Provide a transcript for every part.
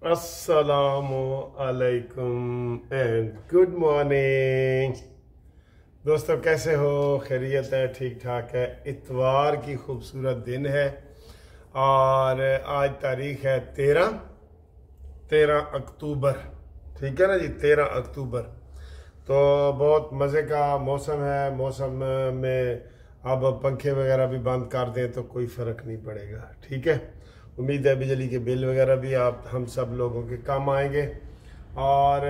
अस्सलामु अलैकुम and good morning दोस्तों, कैसे हो? खैरियत है? ठीक ठाक है। इतवार की खूबसूरत दिन है और आज तारीख है 13 अक्टूबर। ठीक है ना जी, 13 अक्टूबर। तो बहुत मज़े का मौसम है। मौसम में अब पंखे वगैरह भी बंद कर दें तो कोई फ़र्क नहीं पड़ेगा। ठीक है, उम्मीद है बिजली के बिल वगैरह भी आप हम सब लोगों के काम आएंगे। और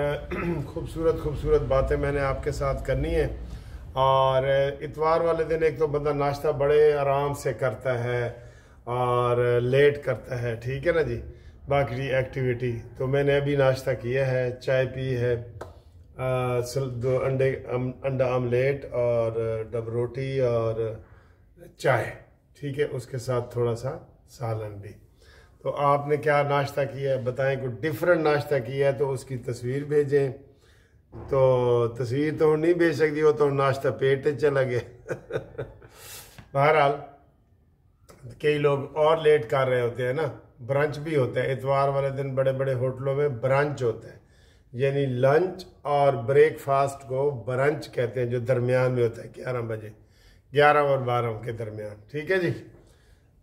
खूबसूरत खूबसूरत बातें मैंने आपके साथ करनी है। और इतवार वाले दिन एक तो बंदा नाश्ता बड़े आराम से करता है और लेट करता है। ठीक है ना जी, बाकी एक्टिविटी तो मैंने अभी नाश्ता किया है, चाय पी है, 2 अंडा आमलेट और डब रोटी और चाय। ठीक है, उसके साथ थोड़ा सा सालन भी। तो आपने क्या नाश्ता किया है बताएं। कुछ डिफरेंट नाश्ता किया है तो उसकी तस्वीर भेजें। तो तस्वीर तो नहीं भेज सकती, वो तो नाश्ता पेट चला गया। बहरहाल कई लोग और लेट कर रहे होते हैं ना, ब्रंच भी होता है इतवार वाले दिन। बड़े बड़े होटलों में ब्रंच होता है, यानी लंच और ब्रेकफास्ट को ब्रंच कहते हैं, जो दरमियान में होता है 11 बजे, 11 और 12 के दरमियान। ठीक है जी।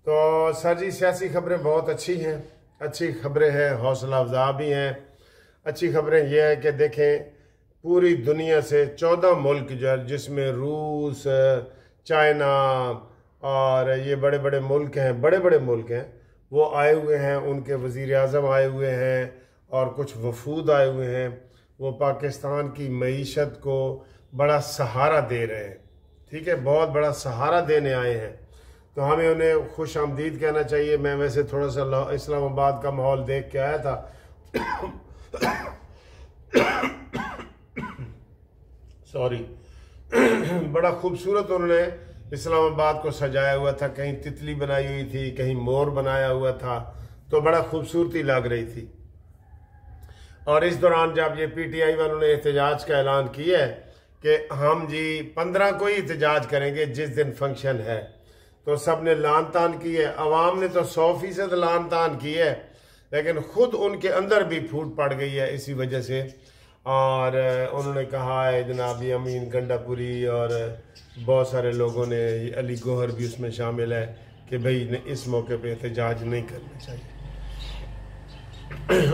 तो सर जी, सियासी खबरें बहुत अच्छी हैं, अच्छी खबरें हैं, हौसला अफजा भी हैं। अच्छी खबरें यह है कि देखें, पूरी दुनिया से 14 मुल्क जो है, जिसमें रूस, चाइना और ये बड़े बड़े मुल्क हैं, बड़े बड़े मुल्क हैं, वो आए हुए हैं। उनके वज़ीर आज़म आए हुए हैं और कुछ वफूद आए हुए हैं। वो पाकिस्तान की मईशत को बड़ा सहारा दे रहे हैं। ठीक है, बहुत बड़ा सहारा देने आए हैं, तो हमें उन्हें खुश आमदीद कहना चाहिए। मैं वैसे थोड़ा सा इस्लामाबाद का माहौल देख के आया था। सॉरी। बड़ा खूबसूरत उन्होंने इस्लामाबाद को सजाया हुआ था। कहीं तितली बनाई हुई थी, कहीं मोर बनाया हुआ था, तो बड़ा खूबसूरती लग रही थी। और इस दौरान जब ये पीटीआई वालों ने एहतजाज का ऐलान किया है कि हम जी 15 को ही एहतजाज करेंगे जिस दिन फंक्शन है, तो सब ने लान तान की है। अवाम ने तो 100% लान तान की है, लेकिन खुद उनके अंदर भी फूट पड़ गई है इसी वजह से। और उन्होंने कहा है, जनाब अमीन गंडापुरी और बहुत सारे लोगों ने, अली गोहर भी उसमें शामिल है, कि भाई इस मौके पे एहतजाज नहीं करना चाहिए।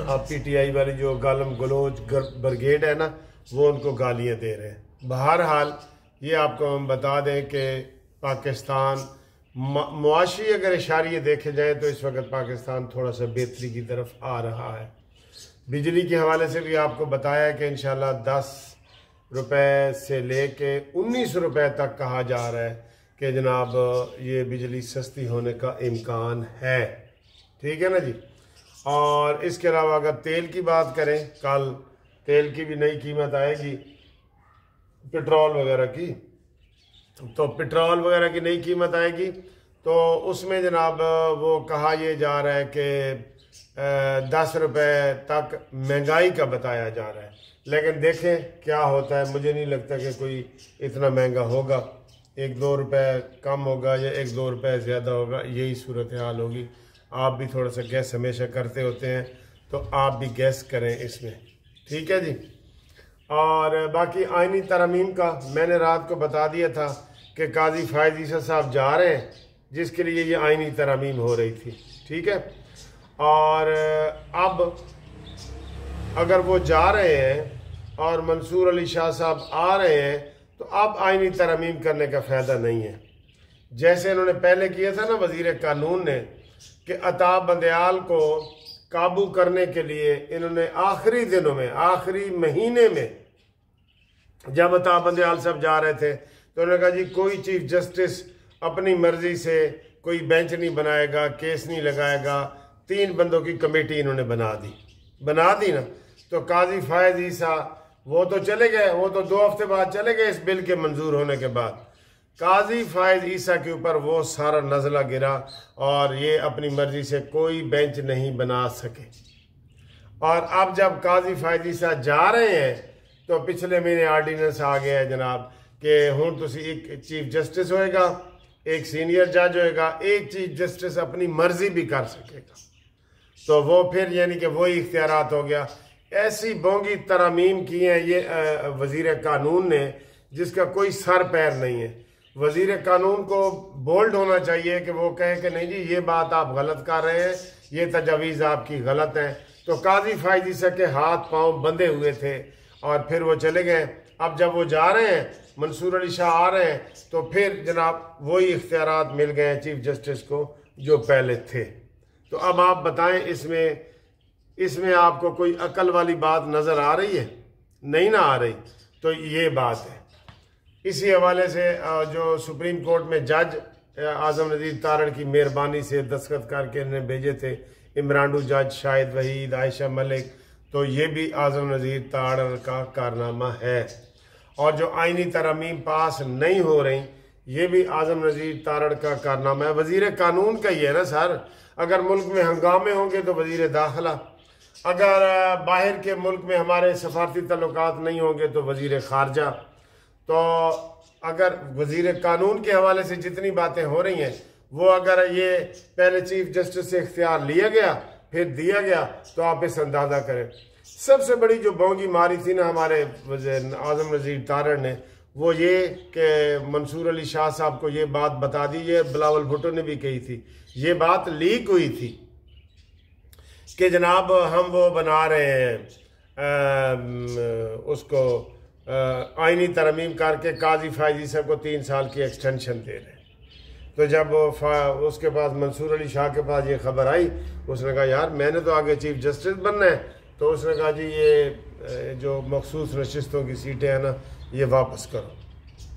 अब पीटीआई वाली जो गालम गलोच ब्रिगेड है ना, वो उनको गालियां दे रहे हैं। बहरहाल ये आपको हम बता दें कि पाकिस्तान मुआशी अगर इशारे देखे जाए तो इस वक्त पाकिस्तान थोड़ा सा बेहतरी की तरफ आ रहा है। बिजली के हवाले से भी आपको बताया कि इंशाल्लाह 10 रुपए से लेके 19 रुपए तक कहा जा रहा है कि जनाब ये बिजली सस्ती होने का इम्कान है। ठीक है ना जी। और इसके अलावा अगर तेल की बात करें, कल तेल की भी नई कीमत आएगी, पेट्रोल वगैरह की। तो पेट्रोल वगैरह की नई कीमत आएगी, तो उसमें जनाब वो कहा यह जा रहा है कि 10 रुपए तक महंगाई का बताया जा रहा है। लेकिन देखें क्या होता है। मुझे नहीं लगता कि कोई इतना महंगा होगा। 1-2 रुपए कम होगा या 1-2 रुपए ज़्यादा होगा, यही सूरत हाल होगी। आप भी थोड़ा सा गैस हमेशा करते होते हैं, तो आप भी गैस करें इसमें। ठीक है जी। और बाकी आईनी तरमीम का मैंने रात को बता दिया था कि काजी फायद ईसा साहब जा रहे हैं, जिसके लिए ये आईनी तरमीम हो रही थी। ठीक है, और अब अगर वो जा रहे हैं और मंसूर अली शाह साहब आ रहे हैं, तो अब आईनी तरमीम करने का फ़ायदा नहीं है। जैसे इन्होंने पहले किया था ना वज़ीर कानून ने, कि अता बंदयाल को काबू करने के लिए इन्होंने आखिरी दिनों में, आखिरी महीने में, जब अता बंदयाल साहब जा रहे थे, तो उन्होंने कहा जी कोई चीफ जस्टिस अपनी मर्जी से कोई बेंच नहीं बनाएगा, केस नहीं लगाएगा। 3 बंदों की कमेटी इन्होंने बना दी ना। तो काजी फायद ईसा वो तो चले गए, वो तो 2 हफ्ते बाद चले गए इस बिल के मंजूर होने के बाद। काजी फायद ईसा के ऊपर वो सारा नज़ला गिरा और ये अपनी मर्जी से कोई बेंच नहीं बना सके। और अब जब काजी फायद ईसा जा रहे हैं, तो पिछले महीने आर्डीनेंस आ गया है जनाब कि हुण तुसी एक चीफ जस्टिस होएगा, एक सीनियर जज होएगा, एक चीफ जस्टिस अपनी मर्जी भी कर सकेगा। तो वो फिर यानी कि वही इख्तियारात हो गया। ऐसी बोंगी तरमीम की हैं ये वजीर कानून ने जिसका कोई सर पैर नहीं है। वजीर कानून को बोल्ड होना चाहिए कि वो कहे कि नहीं जी ये बात आप गलत कर रहे हैं, ये तजावीज़ आपकी गलत हैं। तो काजी फायदी से के हाथ पांव बंधे हुए थे और फिर वो चले गए। अब जब वो जा रहे हैं, मंसूर अली शाह आ रहे हैं, तो फिर जनाब वही इख्तियारात मिल गए हैं चीफ जस्टिस को जो पहले थे। तो अब आप बताएं इसमें आपको कोई अकल वाली बात नज़र आ रही है? नहीं ना आ रही। तो ये बात है। इसी हवाले से जो सुप्रीम कोर्ट में जज आज़म नज़ीर तारड़ की मेहरबानी से दस्तखत करके इन्हें भेजे थे, इमरान जज, शाहिद वहीद, आयशा मलिक, तो ये भी आज़म नज़ीर तारड़ का कारनामा है। और जो आइनी तरमीम पास नहीं हो रही, ये भी आज़म नज़ीर तारड़ का कारनामा है। वज़ीर कानून का ही है ना सर। अगर मुल्क में हंगामे होंगे तो वज़ीर दाखिला, अगर बाहर के मुल्क में हमारे सफारती तल्लुकात नहीं होंगे तो वज़ीर ख़ारजा। तो अगर वज़ीर कानून के हवाले से जितनी बातें हो रही हैं वो अगर ये पहले चीफ जस्टिस से इख्तियार लिया गया फिर दिया गया तो आप इस अंदाज़ा करें। सबसे बड़ी जो बोंगी मारी थी ना हमारे आज़म नज़ीर तारड़ ने, वो ये कि मंसूर अली शाह साहब को ये बात बता दी, ये बिलावल भुट्टो ने भी कही थी, ये बात लीक हुई थी कि जनाब हम वो बना रहे हैं उसको आइनी तरमीम करके काजी फायजी साहब को 3 साल की एक्सटेंशन दे रहे हैं। तो जब उसके पास मंसूर अली शाह के पास ये खबर आई, उसने कहा यार मैंने तो आगे चीफ जस्टिस बनना है। तो उसने कहा जी ये जो मखसूस नशिस्तों की सीटें हैं ना ये वापस करो।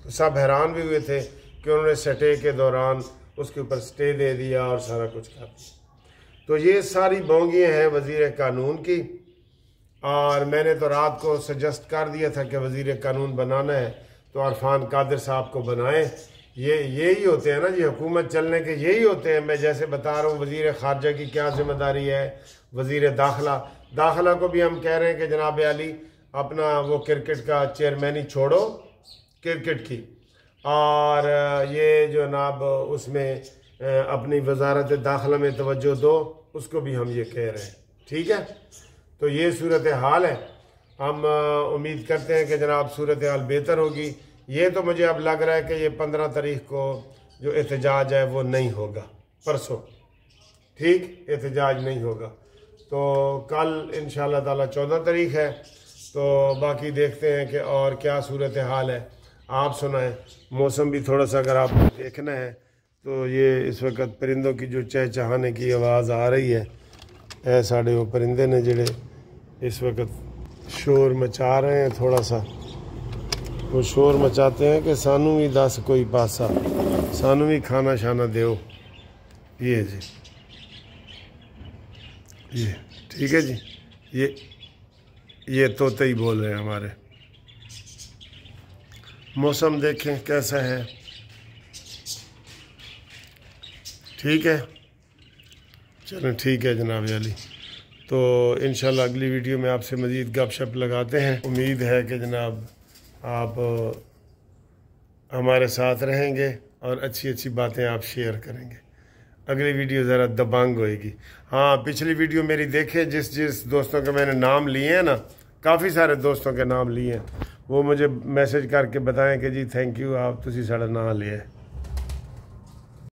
तो सब हैरान भी हुए थे कि उन्होंने स्टे के दौरान उसके ऊपर स्टे दे दिया और सारा कुछ कर दिया। तो ये सारी बोंगियाँ हैं वज़ीर कानून की। और मैंने तो रात को सजेस्ट कर दिया था कि वज़ीर कानून बनाना है तो अरफान कादिर साहब को बनाएं। यही होते हैं ना जी, हुकूमत चलने के यही होते हैं। मैं जैसे बता रहा हूँ वज़ीर ख़ारजा की क्या जिम्मेदारी है, वज़ीर दाखिला को भी हम कह रहे हैं कि जनाब अली अपना वो क्रिकेट का चेयरमैन ही छोड़ो क्रिकेट की, और ये जो जनाब उसमें अपनी वजारत दाखिला में तवज्जो दो, उसको भी हम ये कह रहे हैं। ठीक है, तो ये सूरत हाल है। हम उम्मीद करते हैं कि जनाब सूरत हाल बेहतर होगी। ये तो मुझे अब लग रहा है कि ये 15 तारीख को जो एहतजाज है वो नहीं होगा, परसों ठीक एहतजाज नहीं होगा। तो कल इंशाअल्लाह ताला 14 तारीख है। तो बाकी देखते हैं कि और क्या सूरत हाल है। आप सुनाएं, मौसम भी थोड़ा सा अगर आपको देखना है तो ये इस वक्त परिंदों की जो चहचहाने की आवाज़ आ रही है साढ़े वो परिंदे ने जेड़े इस वक्त शोर मचा रहे हैं। थोड़ा सा वो शोर मचाते हैं कि सानू भी दस कोई पासा, सानू भी खाना शाना दो। ये जी ये ठीक है जी, ये तोते ही बोल रहे हैं हमारे। मौसम देखें कैसा है, ठीक है। चलो ठीक है जनाब अली, तो इंशाल्लाह अगली वीडियो में आपसे मज़ीद गपशप लगाते हैं। उम्मीद है कि जनाब आप हमारे साथ रहेंगे और अच्छी अच्छी बातें आप शेयर करेंगे। अगली वीडियो ज़रा दबंग होएगी। हाँ, पिछली वीडियो मेरी देखें, जिस दोस्तों के मैंने नाम लिए हैं ना, काफ़ी सारे दोस्तों के नाम लिए हैं, वो मुझे मैसेज करके बताएं कि जी थैंक यू आप तुसी साड़ा नाम लिया है।